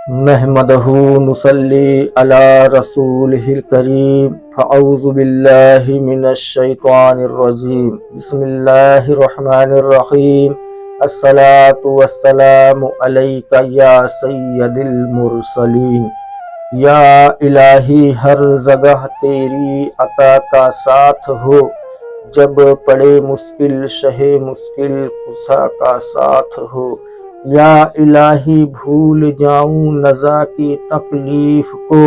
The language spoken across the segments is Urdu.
نحمدہ نصلی علی رسولہ الکریم فاعوذ باللہ من الشیطان الرجیم بسم اللہ الرحمن الرحیم الصلاۃ والسلام علیک یا سید المرسلین یا الہی ہر جگہ تیری عطا کا ساتھ ہو، جب پڑے مشکل شہ مشکل قصہ کا ساتھ ہو، یا الہی بھول جاؤں نزا کی تکلیف کو،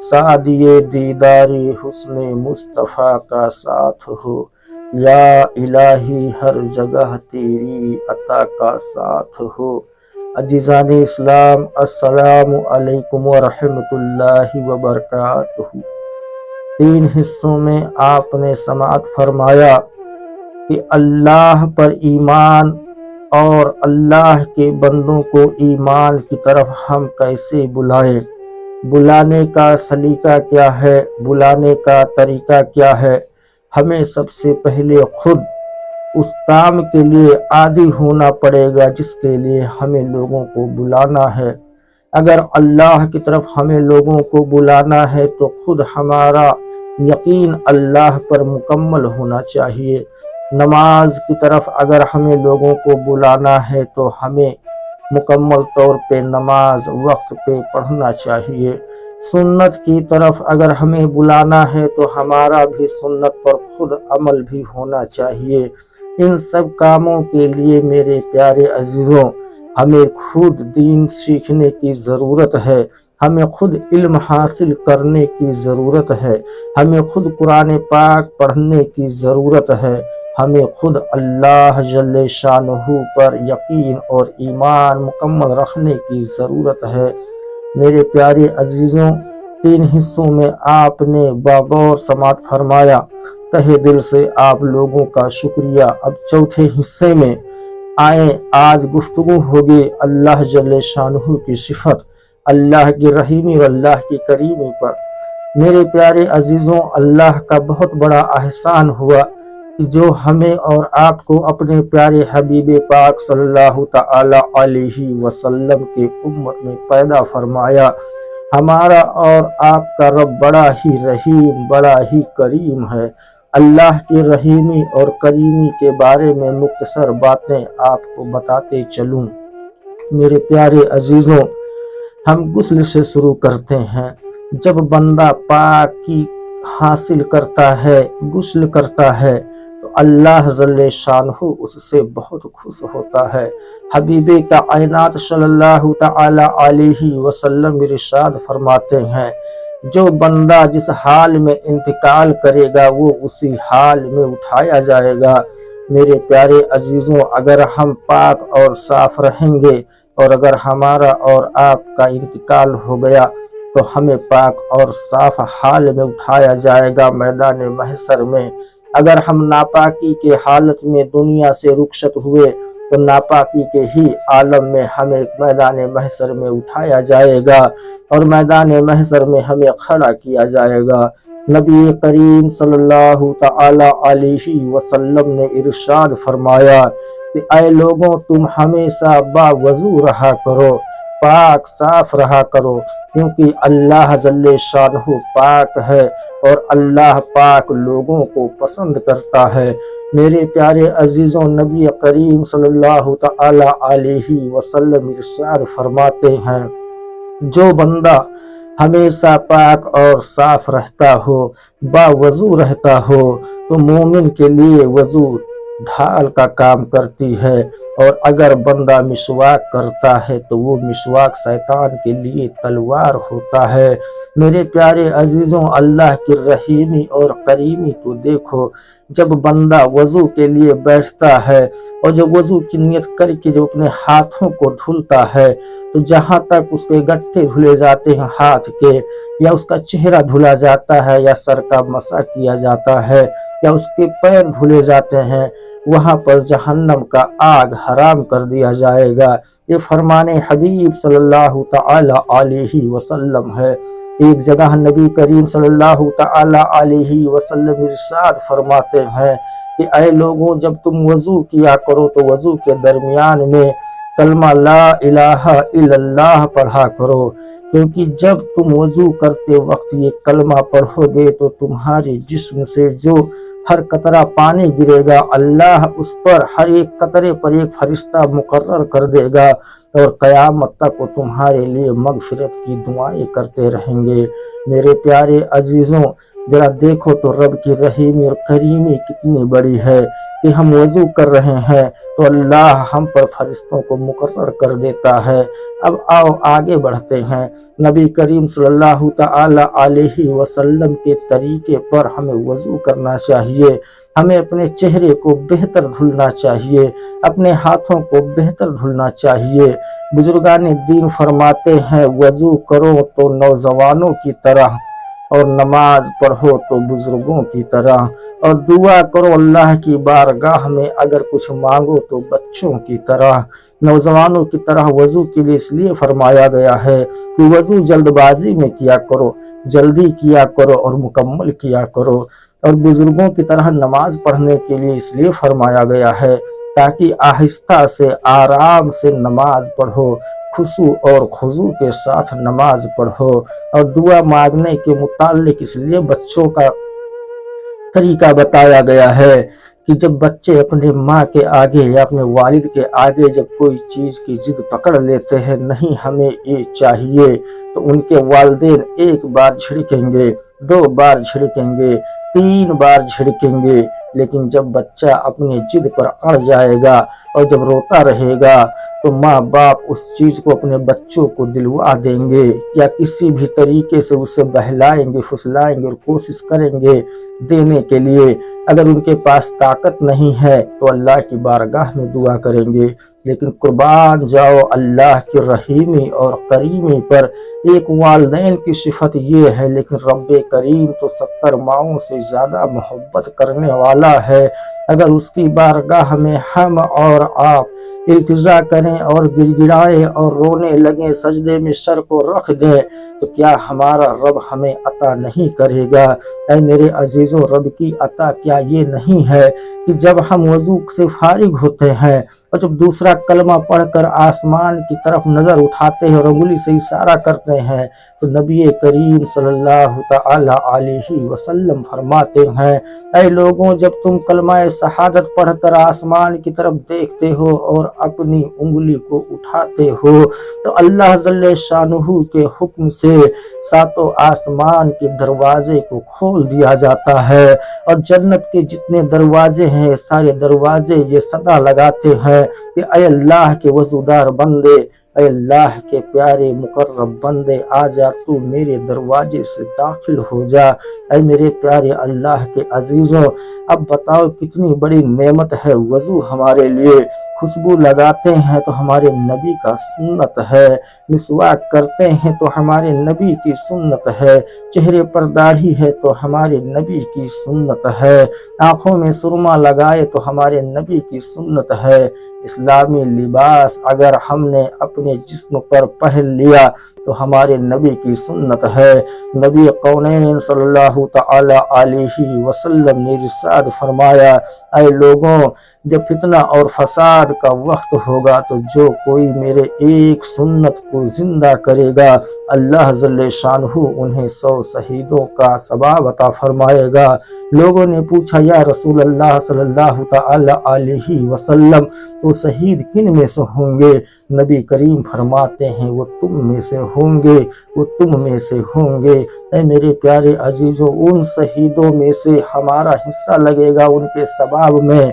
سعدیے دیدار حسن مصطفیٰ کا ساتھ ہو، یا الہی ہر جگہ تیری عطا کا ساتھ ہو۔ عزیزان اسلام، السلام علیکم ورحمۃ اللہ وبرکاتہ۔ 3 حصوں میں آپ نے سماعت فرمایا کہ اللہ پر ایمان اور اللہ کے بندوں کو ایمان کی طرف ہم کیسے بلائیں، بلانے کا سلیقہ کیا ہے، بلانے کا طریقہ کیا ہے۔ ہمیں سب سے پہلے خود اس کام کے لیے عادی ہونا پڑے گا جس کے لیے ہمیں لوگوں کو بلانا ہے۔ اگر اللہ کی طرف ہمیں لوگوں کو بلانا ہے تو خود ہمارا یقین اللہ پر مکمل ہونا چاہیے۔ نماز کی طرف اگر ہمیں لوگوں کو بلانا ہے تو ہمیں مکمل طور پہ نماز وقت پہ پڑھنا چاہیے۔ سنت کی طرف اگر ہمیں بلانا ہے تو ہمارا بھی سنت پر خود عمل بھی ہونا چاہیے۔ ان سب کاموں کے لیے میرے پیارے عزیزوں، ہمیں خود دین سیکھنے کی ضرورت ہے، ہمیں خود علم حاصل کرنے کی ضرورت ہے، ہمیں خود قرآن پاک پڑھنے کی ضرورت ہے، ہمیں خود اللہ جل شانہ پر یقین اور ایمان مکمل رکھنے کی ضرورت ہے۔ میرے پیارے عزیزوں، 3 حصوں میں آپ نے باغور سماعت فرمایا، تہہ دل سے آپ لوگوں کا شکریہ۔ اب چوتھے حصے میں آئیں، آج گفتگو ہوگی اللہ جل شانہ کی صفت، اللہ کی رحیمی اور اللہ کی کریمی پر۔ میرے پیارے عزیزوں، اللہ کا بہت بڑا احسان ہوا کہ جو ہمیں اور آپ کو اپنے پیارے حبیب پاک صلی اللہ تعالی علیہ وسلم کے امت میں پیدا فرمایا۔ ہمارا اور آپ کا رب بڑا ہی رحیم، بڑا ہی کریم ہے۔ اللہ کی رحیمی اور کریمی کے بارے میں مختصر باتیں آپ کو بتاتے چلوں۔ میرے پیارے عزیزوں، ہم غسل سے شروع کرتے ہیں۔ جب بندہ پاکی حاصل کرتا ہے، غسل کرتا ہے تو اللہ جل شانہ اس سے بہت خوش ہوتا ہے۔ حبیب کائنات صلی اللہ تعالی علیہ وسلم ارشاد فرماتے ہیں، جو بندہ جس حال میں انتقال کرے گا وہ اسی حال میں اٹھایا جائے گا۔ میرے پیارے عزیزوں، اگر ہم پاک اور صاف رہیں گے اور اگر ہمارا اور آپ کا انتقال ہو گیا تو ہمیں پاک اور صاف حال میں اٹھایا جائے گا میدان محشر میں۔ اگر ہم ناپاکی کے حالت میں دنیا سے رخصت ہوئے تو ناپاکی کے ہی عالم میں ہمیں میدان محشر میں اٹھایا جائے گا اور میدان محشر میں ہمیں کھڑا کیا جائے گا۔ نبی کریم صلی اللہ تعالی علیہ وسلم نے ارشاد فرمایا کہ اے لوگوں، تم ہمیشہ باوضو رہا کرو، پاک صاف رہا کرو، کیونکہ اللہ جل شانہ پاک ہے اور اللہ پاک لوگوں کو پسند کرتا ہے۔ میرے پیارے عزیزوں، نبی کریم صلی اللہ تعالی علیہ وسلم ارشاد فرماتے ہیں، جو بندہ ہمیشہ پاک اور صاف رہتا ہو، باوضو رہتا ہو، تو مومن کے لیے وضو ڈھال کا کام کرتی ہے، اور اگر بندہ مسواک کرتا ہے تو وہ مسواک شیطان کے لیے تلوار ہوتا ہے۔ میرے پیارے عزیزوں، اللہ کی رحیمی اور کریمی کو دیکھو، جب بندہ وضو کے لیے بیٹھتا ہے اور جب وضو کی نیت کر کے جو اپنے ہاتھوں کو دھلتا ہے تو جہاں تک اس کے گٹھے دھلے جاتے ہیں ہاتھ کے، یا اس کا چہرہ دھلا جاتا ہے، یا سر کا مسح کیا جاتا ہے، یا اس کے پیر دھلے جاتے ہیں، وہاں پر جہنم کا آگ حرام کر دیا جائے گا۔ یہ فرمان حبیب صلی اللہ تعالی علیہ وسلم ہے۔ ایک جگہ نبی کریم صلی اللہ تعالی علیہ وسلم ارشاد فرماتے ہیں کہ اے لوگوں، جب تم وضو کیا کرو تو وضو کے درمیان میں کلمہ لا الہ الا اللہ پڑھا کرو، کیونکہ جب تم وضو کرتے وقت یہ کلمہ پڑھو گے تو تمہارے جسم سے جو ہر قطرہ پانی گرے گا اللہ اس پر ہر ایک قطرے پر ایک فرشتہ مقرر کر دے گا، اور قیامت تک وہ تمہارے لیے مغفرت کی دعائیں کرتے رہیں گے۔ میرے پیارے عزیزوں، ذرا دیکھو تو رب کی رحیمی اور کریمی کتنی بڑی ہے کہ ہم وضو کر رہے ہیں تو اللہ ہم پر فرشتوں کو مقرر کر دیتا ہے۔ اب آؤ آگے بڑھتے ہیں۔ نبی کریم صلی اللہ تعالی علیہ وسلم کے طریقے پر ہمیں وضو کرنا چاہیے، ہمیں اپنے چہرے کو بہتر دھلنا چاہیے، اپنے ہاتھوں کو بہتر دھلنا چاہیے۔ بزرگان دین فرماتے ہیں وضو کرو تو نوجوانوں کی طرح، اور نماز پڑھو تو بزرگوں کی طرح، اور دعا کرو اللہ کی بارگاہ میں اگر کچھ مانگو تو بچوں کی طرح۔ نوجوانوں کی طرح وضو کے لیے اس لیے فرمایا گیا ہے کہ وضو جلد بازی میں کیا کرو، جلدی کیا کرو اور مکمل کیا کرو، اور بزرگوں کی طرح نماز پڑھنے کے لیے اس لیے فرمایا گیا ہے تاکہ آہستہ سے آرام سے نماز پڑھو، خشوع اور خضوع کے ساتھ نماز پڑھو۔ اور دعا مانگنے کے متعلق اس لیے بچوں کا طریقہ بتایا گیا ہے کہ جب بچے اپنے ماں کے آگے یا اپنے والد کے آگے جب کوئی چیز کی ضد پکڑ لیتے ہیں نہیں ہمیں یہ چاہیے، تو ان کے والدین ایک بار جھڑکیں گے، 2 بار جھڑکیں گے، 3 بار جھڑکیں گے، لیکن جب بچہ اپنے ضد پر اڑ جائے گا اور جب روتا رہے گا تو ماں باپ اس چیز کو اپنے بچوں کو دلوا دیں گے یا کسی بھی طریقے سے اسے بہلائیں گے، پھسلائیں گے اور کوشش کریں گے دینے کے لیے۔ اگر ان کے پاس طاقت نہیں ہے تو اللہ کی بارگاہ میں دعا کریں گے، لیکن قربان جاؤ اللہ کی رحیمی اور کریمی پر۔ ایک والدین کی صفت یہ ہے، لیکن رب کریم تو 70 ماؤں سے زیادہ محبت کرنے والا ہے۔ اگر اس کی بارگاہ میں ہم اور آپ التجا کریں اور گڑ گڑائیں اور رونے لگیں، سجدے میں سر کو رکھ دیں، تو کیا ہمارا رب ہمیں عطا نہیں کرے گا؟ اے میرے عزیزوں، رب کی عطا کیا یہ نہیں ہے کہ جب ہم وضو سے فارغ ہوتے ہیں اور جب دوسرا کلمہ پڑھ کر آسمان کی طرف نظر اٹھاتے ہیں اور انگلی سے اشارہ کرتے ہیں تو نبی کریم صلی اللہ تعالی علیہ وسلم فرماتے ہیں اے لوگوں، جب تم کلمہ شہادت پڑھ کر آسمان کی طرف دیکھتے ہو اور اپنی انگلی کو اٹھاتے ہو تو اللہ جل شانہ کے حکم سے 7 آسمان کے دروازے کو کھول دیا جاتا ہے، اور جنت کے جتنے دروازے ہیں سارے دروازے یہ صدا لگاتے ہیں کہ اے اللہ کے وضودار بندے، اے اللہ کے پیارے مقرب بندے، آ جا تو میرے دروازے سے داخل ہو جا۔ اے میرے پیارے اللہ کے عزیزوں، اب بتاؤ کتنی بڑی نعمت ہے وضو ہمارے لیے۔ خوشبو لگاتے ہیں تو ہمارے نبی کا سنت ہے، مسواک کرتے ہیں تو ہمارے نبی کی سنت ہے، چہرے پر داڑھی ہے تو ہمارے نبی کی سنت ہے، آنکھوں میں سرما لگائے تو ہمارے نبی کی سنت ہے۔ اسلامی لباس اگر ہم نے اپنے جسم پر پہن لیا تو ہمارے نبی کی سنت ہے۔ نبی کونین صلی اللہ تعالی علیہ وسلم نے ارشاد فرمایا اے لوگوں، جب فتنہ اور فساد کا وقت ہوگا تو جو کوئی میرے ایک سنت کو زندہ کرے گا اللہ جل شانہ انہیں 100 شہیدوں کا ثواب عطا فرمائے گا۔ لوگوں نے پوچھا یا رسول اللہ صلی اللہ تعالی علیہ وسلم تو شہید کن میں سے ہوں گے؟ نبی کریم فرماتے ہیں وہ تم میں سے ہوں گے، وہ تم میں سے ہوں گے۔ اے میرے پیارے عزیزوں، ان شہیدوں میں سے ہمارا حصہ لگے گا ان کے ثواب میں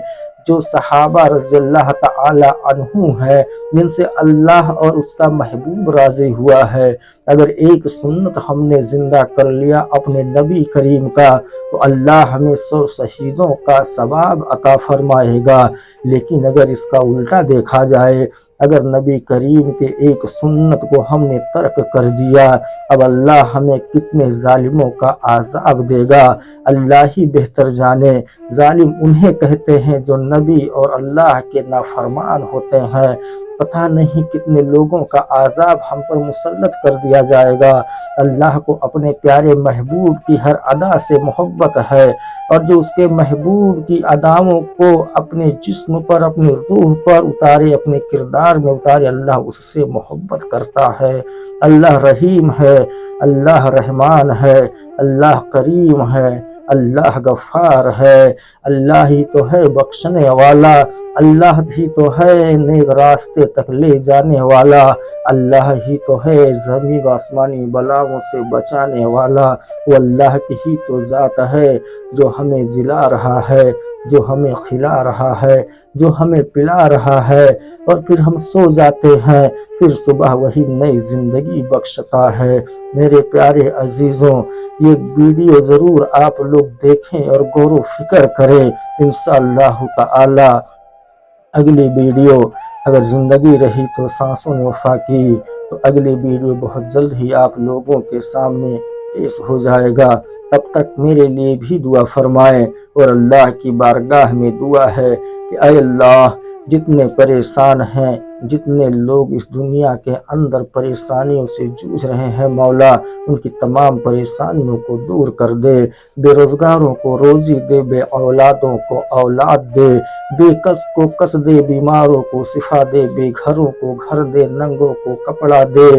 جو صحابہ رضی اللہ تعالی عنہ ہے، جن سے اللہ اور اس کا محبوب راضی ہوا ہے۔ اگر ایک سنت ہم نے زندہ کر لیا اپنے نبی کریم کا تو اللہ ہمیں 100 شہیدوں کا ثواب عطا فرمائے گا۔ لیکن اگر اس کا الٹا دیکھا جائے، اگر نبی کریم کے ایک سنت کو ہم نے ترک کر دیا، اب اللہ ہمیں کتنے ظالموں کا عذاب دے گا اللہ ہی بہتر جانے۔ ظالم انہیں کہتے ہیں جو نبی اور اللہ کے نافرمان ہوتے ہیں۔ پتہ نہیں کتنے لوگوں کا عذاب ہم پر مسلط کر دیا جائے گا۔ اللہ کو اپنے پیارے محبوب کی ہر ادا سے محبت ہے، اور جو اس کے محبوب کی اداؤں کو اپنے جسم پر، اپنی روح پر اتارے، اپنے کردار میں اتارے، اللہ اس سے محبت کرتا ہے۔ اللہ رحیم ہے، اللہ رحمان ہے، اللہ کریم ہے، اللہ غفار ہے۔ اللہ ہی تو ہے بخشنے والا، اللہ ہی تو ہے نیک راستے تک لے جانے والا، اللہ ہی تو ہے زمین و آسمانی بلاؤں سے بچانے والا۔ وہ اللہ کی ہی تو ذات ہے جو ہمیں جلا رہا ہے، جو ہمیں کھلا رہا ہے، جو ہمیں پلا رہا ہے، اور پھر ہم سو جاتے ہیں، پھر صبح وہی نئی زندگی بخشتا ہے۔ میرے پیارے عزیزوں، یہ ویڈیو ضرور آپ لوگ دیکھیں اور غور و فکر کریں۔ انشاءاللہ تعالی اگلی ویڈیو اگر زندگی رہی تو سانسوں نے وفا کی تو اگلی ویڈیو بہت جلد ہی آپ لوگوں کے سامنے پیش ہو جائے گا۔ تب تک میرے لیے بھی دعا فرمائیں، اور اللہ کی بارگاہ میں دعا ہے کہ اے اللہ، جتنے پریشان ہیں، جتنے لوگ اس دنیا کے اندر پریشانیوں سے جوجھ رہے ہیں، مولا ان کی تمام پریشانیوں کو دور کر دے، بے روزگاروں کو روزی دے، بے اولادوں کو اولاد دے، بے کس کو کس دے، بیماروں کو شفا دے، بے گھروں کو گھر دے، ننگوں کو کپڑا دے،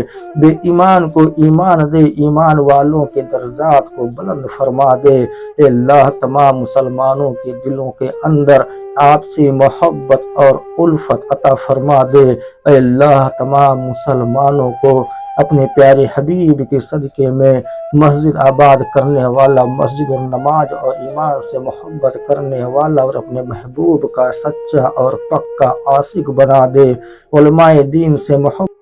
بے ایمان کو ایمان دے، ایمان والوں کے درجات کو بلند فرما دے۔ اے اللہ، تمام مسلمانوں کے دلوں کے اندر آپ سے محبت اور الفت عطا فرما دے۔ اے اللہ، تمام مسلمانوں کو اپنے پیارے حبیب کے صدقے میں مسجد آباد کرنے والا، مسجد اور نماز اور ایمان سے محبت کرنے والا، اور اپنے محبوب کا سچا اور پکا عاشق بنا دے۔ علماء دین سے محبت